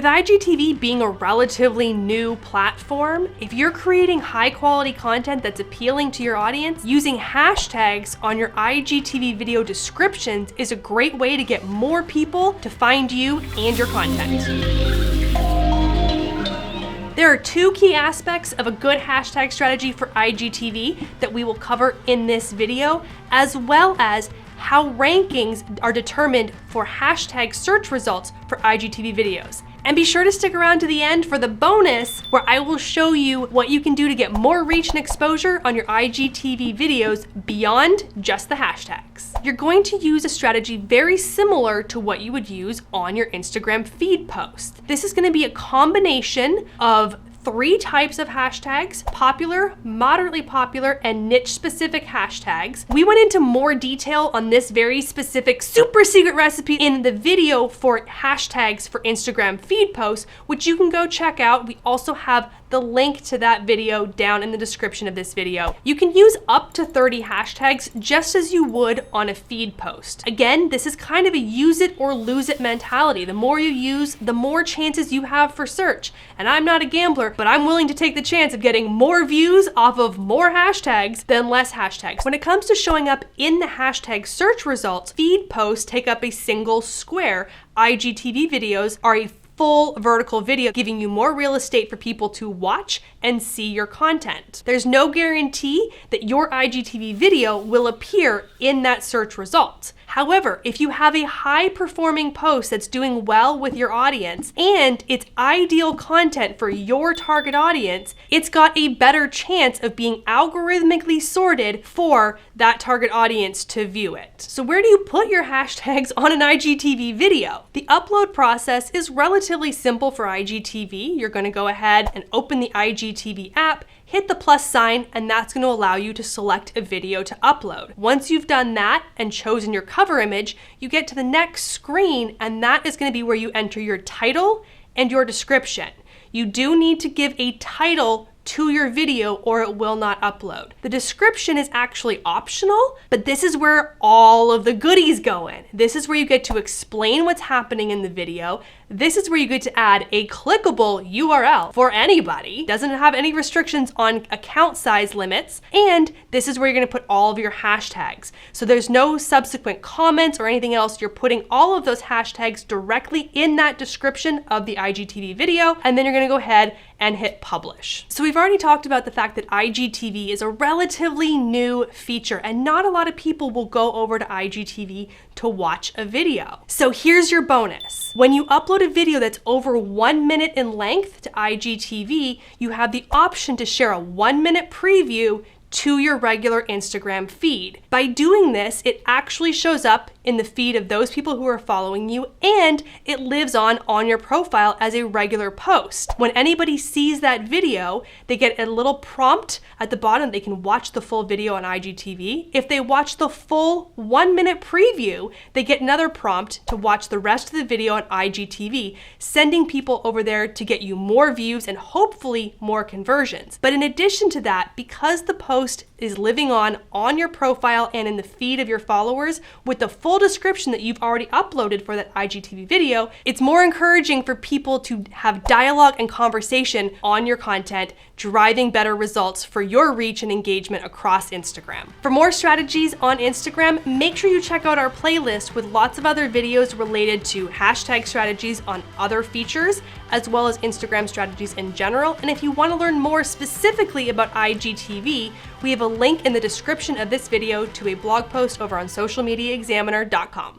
With IGTV being a relatively new platform, if you're creating high quality content that's appealing to your audience, using hashtags on your IGTV video descriptions is a great way to get more people to find you and your content. There are two key aspects of a good hashtag strategy for IGTV that we will cover in this video, as well as how rankings are determined for hashtag search results for IGTV videos. And be sure to stick around to the end for the bonus, where I will show you what you can do to get more reach and exposure on your IGTV videos beyond just the hashtags. You're going to use a strategy very similar to what you would use on your Instagram feed post. This is going to be a combination of 3 types of hashtags: popular, moderately popular, and niche specific hashtags. We went into more detail on this very specific super secret recipe in the video for hashtags for Instagram feed posts, which you can go check out. We also have the link to that video down in the description of this video. You can use up to 30 hashtags just as you would on a feed post. Again, this is kind of a use it or lose it mentality. The more you use, the more chances you have for search. And I'm not a gambler, but I'm willing to take the chance of getting more views off of more hashtags than less hashtags. When it comes to showing up in the hashtag search results, feed posts take up a single square. IGTV videos are a full vertical video, giving you more real estate for people to watch and see your content. There's no guarantee that your IGTV video will appear in that search result. However, if you have a high performing post that's doing well with your audience and it's ideal content for your target audience, it's got a better chance of being algorithmically sorted for that target audience to view it. So where do you put your hashtags on an IGTV video? The upload process is relatively simple for IGTV. You're going to go ahead and open the IGTV app, hit the plus sign, and that's going to allow you to select a video to upload. Once you've done that and chosen your cover image, you get to the next screen, and that is going to be where you enter your title and your description. You do need to give a title to your video or it will not upload. The description is actually optional, but this is where all of the goodies go in. This is where you get to explain what's happening in the video. This is where you get to add a clickable URL for anybody. Doesn't have any restrictions on account size limits. And this is where you're going to put all of your hashtags. So there's no subsequent comments or anything else. You're putting all of those hashtags directly in that description of the IGTV video. And then you're going to go ahead and hit publish. So we've already talked about the fact that IGTV is a relatively new feature and not a lot of people will go over to IGTV to watch a video. So here's your bonus. When you upload a video that's over 1 minute in length to IGTV, you have the option to share a 1-minute preview to your regular Instagram feed. By doing this, it actually shows up in the feed of those people who are following you, and it lives on your profile as a regular post. When anybody sees that video, they get a little prompt at the bottom. They can watch the full video on IGTV. If they watch the full 1-minute preview, they get another prompt to watch the rest of the video on IGTV, sending people over there to get you more views and hopefully more conversions. But in addition to that, because the post is living on your profile and in the feed of your followers with the full description that you've already uploaded for that IGTV video, it's more encouraging for people to have dialogue and conversation on your content, driving better results for your reach and engagement across Instagram. For more strategies on Instagram, make sure you check out our playlist with lots of other videos related to hashtag strategies on other features, as well as Instagram strategies in general. And if you want to learn more specifically about IGTV, we have a link in the description of this video to a blog post over on socialmediaexaminer.com.